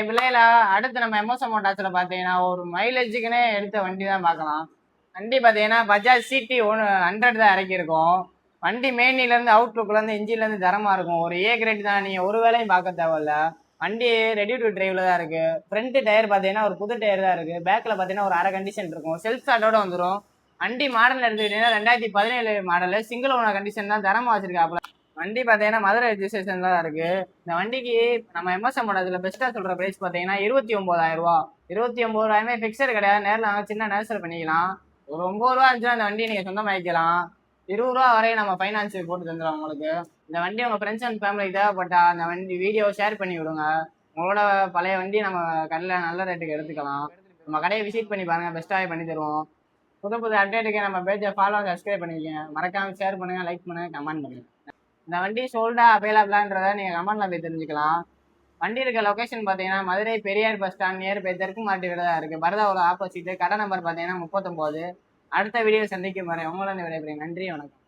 பிள்ளைல அடுத்து நம்ம எம்எஸ் மோட்டார்ஸ்ல பாத்தீங்கன்னா ஒரு மைலேஜுக்குன்னே எடுத்த வண்டி தான் பார்க்கலாம். வண்டி பாத்தீங்கன்னா பஜாஜ் சிடி 100 தான் இறக்கியிருக்கோம். வண்டி மேனில இருந்து அவுட்லுக்ல இருந்து இன்ஜின்ல இருந்து தரமா இருக்கும். ஒரு ஏ கிரேட் தான், நீங்க ஒரு வேலையும் பார்க்க தேவையில்ல. வண்டி ரெடி டு டிரைவ்ல தான் இருக்கு. ஃப்ரண்ட் டயர் பாத்தீங்கன்னா ஒரு புது டயர் தான் இருக்கு. பேக்ல பாத்தீங்கன்னா ஒரு அரை கண்டிஷன் இருக்கும். செல்ஃப் ஸ்டார்ட்டோட வந்துடும். வண்டி மாடல் எடுத்துக்கிட்டீங்கன்னா 2017 மாடல் சிங்கிள் ஓனர் கண்டிஷன் தான், தரமா வச்சிருக்காப்ல. வண்டி பாத்தீங்கன்னா மதுரை ரெஜிஸ்ட்ரேஷன் தான் இருக்கு. இந்த வண்டிக்கு நம்ம எம்எஸ்எம் மோட்டார்ஸ்ல பெஸ்டா சொல்ற பிரைஸ் பாத்தீங்கன்னா 29,000 ரூபா. 29,000 பிக்சர் கிடையாது, நேரில் நாங்கள் சின்ன நேசல் பண்ணிக்கலாம். ஒரு 9 ரூபா இருந்துச்சுன்னா அந்த வண்டியை நீங்க சொந்தமாக்கிக்கலாம். 20 ரூபா வரையும் நம்ம ஃபைனான்ஸ் போட்டு தந்துடும் உங்களுக்கு. இந்த வண்டி உங்க ஃப்ரெண்ட்ஸ் அண்ட் ஃபேமிலி தேவைப்பட்டா அந்த வண்டி வீடியோ ஷேர் பண்ணி விடுங்க. உங்களோட பழைய வண்டி நம்ம கடையில் நல்ல ரேட்டுக்கு எடுத்துக்கலாம். நம்ம கடையை விசிட் பண்ணி பாருங்க, பெஸ்ட்டாகவே பண்ணி தருவோம். புது புது அப்டேட்டுக்கு நம்ம பேஜை ஃபாலோ சப்ஸ்கிரைப் பண்ணிக்கங்க. மறக்காம ஷேர் பண்ணுங்க, லைக் பண்ணுங்க, கமெண்ட் பண்ணுங்க. இந்த வண்டி சோல்டா அவைலபிளான்றத நீங்க கமெண்ட்ல போய் தெரிஞ்சுக்கலாம். வண்டி இருக்க லொகேஷன் பாத்தீங்கன்னா Madurai Periyar bus stand near by தெற்கு மாவட்ட தான் இருக்கு. பரதாவோட ஆப்போசிட். கடை நம்பர் பாத்தீங்கன்னா 39. அடுத்த வீடியோ சந்திக்கும் வரை உங்களை விடைபெறுகிறேன். நன்றி, வணக்கம்.